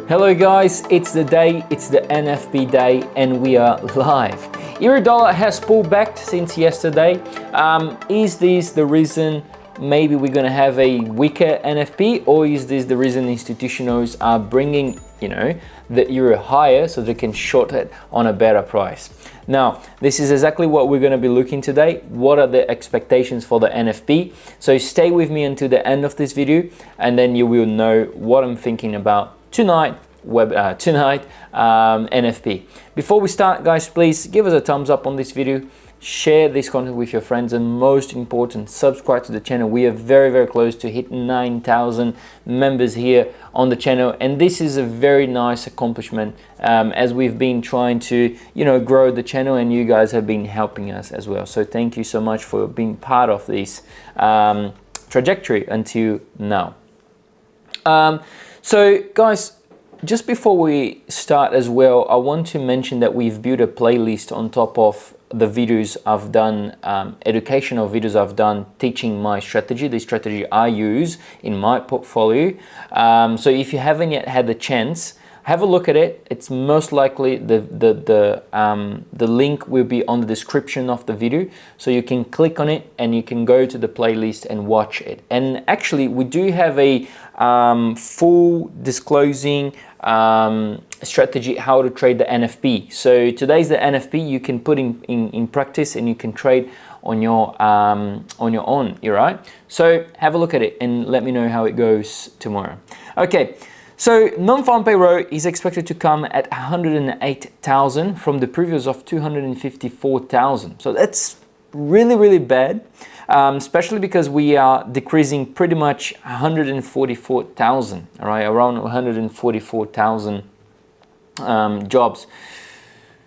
Hello guys, it's the day, it's the NFP day, and we are live. Euro dollar has pulled back since yesterday. Is this the reason maybe we're going to have a weaker NFP, or is this the reason institutionals are bringing, the euro higher so they can short it on a better price? Now, this is exactly what we're going to be looking today. What are the expectations for the NFP? So stay with me until the end of this video, and then you will know what I'm thinking about tonight, NFP. Before we start, guys, please give us a thumbs up on this video, share this content with your friends, and most important, subscribe to the channel. We are very, very close to hit 9,000 members here on the channel, and this is a very nice accomplishment as we've been trying to, grow the channel, and you guys have been helping us as well. So thank you so much for being part of this trajectory until now. So guys, just before we start as well, I want to mention that we've built a playlist on top of the videos I've done, educational videos I've done teaching my strategy, the strategy I use in my portfolio. So if you haven't yet had the chance, have a look at it. It's most likely the link will be on the description of the video, so you can click on it and you can go to the playlist and watch it. And actually, we do have a full disclosing strategy how to trade the NFP. So today's the NFP. You can put in practice and you can trade on your own. You're right. So have a look at it and let me know how it goes tomorrow. Okay. So non-farm payroll is expected to come at 108,000 from the previous of 254,000. So that's really, really bad, especially because we are decreasing pretty much 144,000, all right, around 144,000 jobs.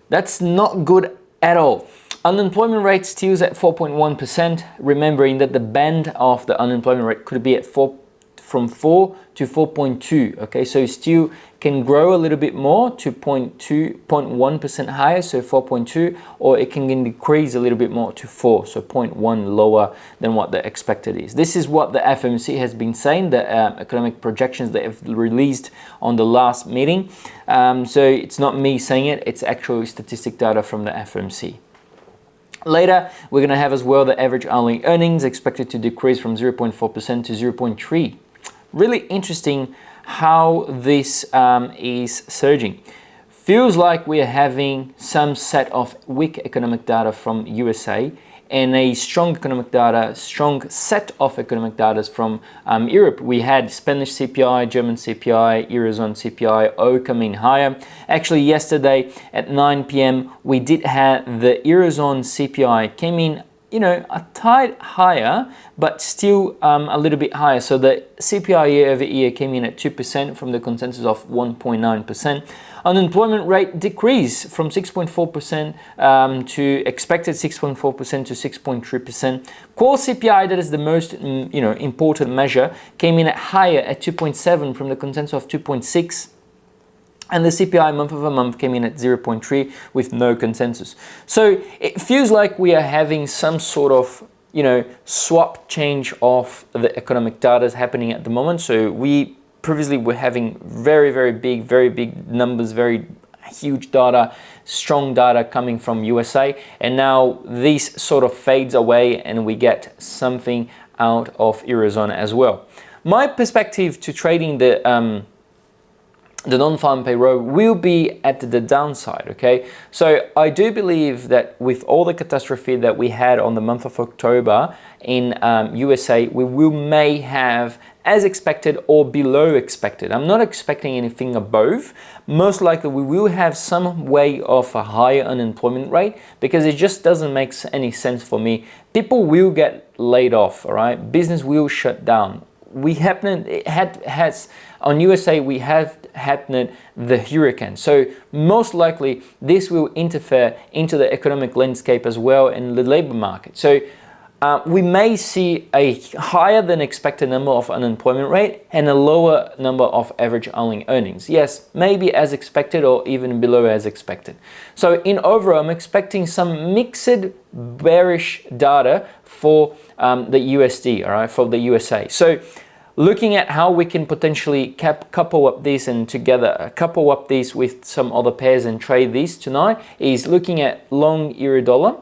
That's not good at all. Unemployment rate still is at 4.1%, remembering that the band of the unemployment rate could be at from 4 to 4.2. Okay, so it still can grow a little bit more to 0.1% higher, so 4.2, or it can decrease a little bit more to 4, so 0.1 lower than what the expected is. This is what the FOMC has been saying, the economic projections they have released on the last meeting. So it's not me saying it, it's actual statistic data from the FOMC. Later, we're going to have as well the average hourly earnings expected to decrease from 0.4% to 0.3%. Really interesting how this is surging. Feels like we are having some set of weak economic data from USA and a strong set of economic data from Europe. We had Spanish CPI, German CPI, Eurozone CPI, all coming higher. Actually, yesterday at 9 p.m. we did have the Eurozone CPI came in, a tad higher, but still a little bit higher. So the CPI year over year came in at 2% from the consensus of 1.9%. Unemployment rate decreased from 6.4% to expected 6.4% to 6.3%. Core CPI, that is the most important measure, came in at higher at 2.7 from the consensus of 2.6. And the CPI month over month came in at 0.3 with no consensus. So it feels like we are having some sort of, swap change of the economic data happening at the moment. So we previously were having very, very big numbers, very huge data, strong data coming from USA. And now this sort of fades away and we get something out of Eurozone as well. My perspective to trading the non-farm payroll will be at the downside, okay? So I do believe that with all the catastrophe that we had on the month of October in USA, we may have as expected or below expected. I'm not expecting anything above. Most likely we will have some way of a higher unemployment rate because it just doesn't make any sense for me. People will get laid off, all right? Business will shut down. On USA, we have happened the hurricane. So most likely this will interfere into the economic landscape as well in the labor market. So we may see a higher than expected number of unemployment rate and a lower number of average hourly earnings. Yes, maybe as expected or even below as expected. So in overall, I'm expecting some mixed bearish data for the USD, all right, for the USA. So looking at how we can potentially couple up these and together, couple up these with some other pairs and trade these tonight, is looking at long euro dollar,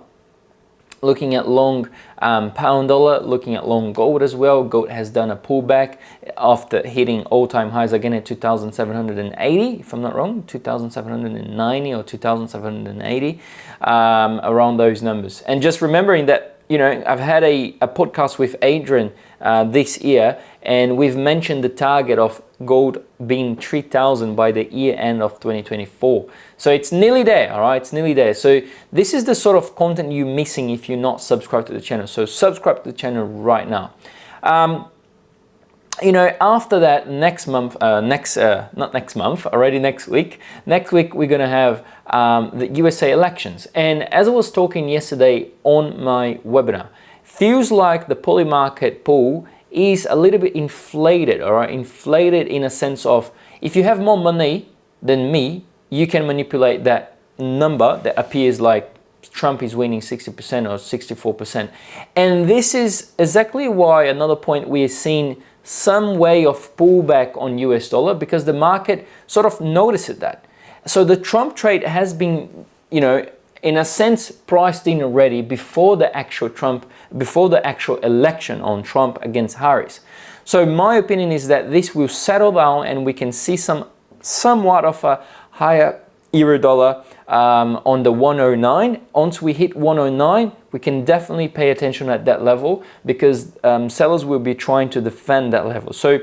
looking at long pound dollar, looking at long gold as well. Gold has done a pullback after hitting all-time highs again at 2,780, if I'm not wrong, 2,790 or 2,780, around those numbers. And just remembering that, you know, I've had a podcast with Adrian this year, and we've mentioned the target of gold being 3,000 by the year end of 2024. So it's nearly there, all right? It's nearly there. So this is the sort of content you're missing if you're not subscribed to the channel. So subscribe to the channel right now. You know, after that, next month, not next month, already next week we're gonna have the USA elections. And as I was talking yesterday on my webinar, feels like the poly market pool is a little bit inflated, all right? Inflated in a sense of, if you have more money than me, you can manipulate that number that appears like Trump is winning 60% or 64%. And this is exactly why, another point, we are seeing some way of pullback on US dollar, because the market sort of noticed that. So the Trump trade has been, you know, in a sense priced in already before the actual election on Trump against Harris. So my opinion is that this will settle down and we can see somewhat of a higher euro dollar on the 109. Once we hit 109, we can definitely pay attention at that level, because sellers will be trying to defend that level. So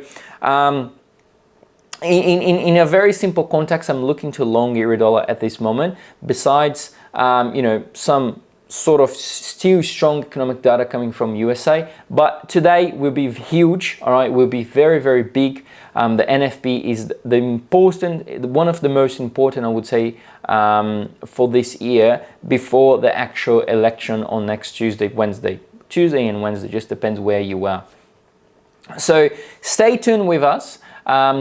in a very simple context, I'm looking to long euro dollar at this moment, besides you know, some sort of still strong economic data coming from USA. But today will be huge, all right, will be very, very big. The NFP is one of the most important, I would say, for this year, before the actual election on next Tuesday and Wednesday, just depends where you are. So stay tuned with us.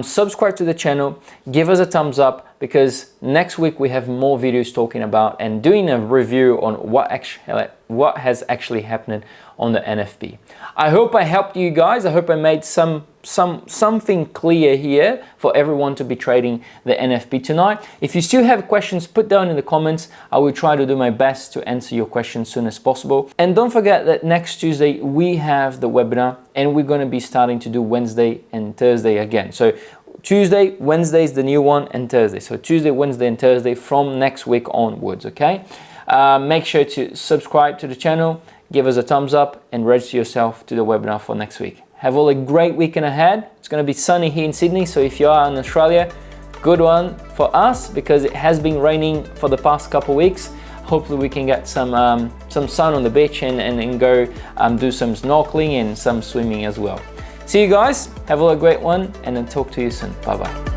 Subscribe to the channel, give us a thumbs up, because next week we have more videos talking about and doing a review on what has actually happened on the NFP. I hope I helped you guys. I hope I made something clear here for everyone to be trading the NFP tonight. If you still have questions, put down in the comments. I will try to do my best to answer your questions as soon as possible. And don't forget that next Tuesday we have the webinar, and we're going to be starting to do Wednesday and Thursday again. So Tuesday, Wednesday is the new one, and Thursday. So Tuesday, Wednesday, and Thursday from next week onwards, okay? Make sure to subscribe to the channel, give us a thumbs up, and register yourself to the webinar for next week. Have all a great weekend ahead. It's going to be sunny here in Sydney, so if you are in Australia, good one for us, because it has been raining for the past couple weeks. Hopefully we can get some sun on the beach and go do some snorkeling and some swimming as well. See you guys, have a great one, and then talk to you soon. Bye bye.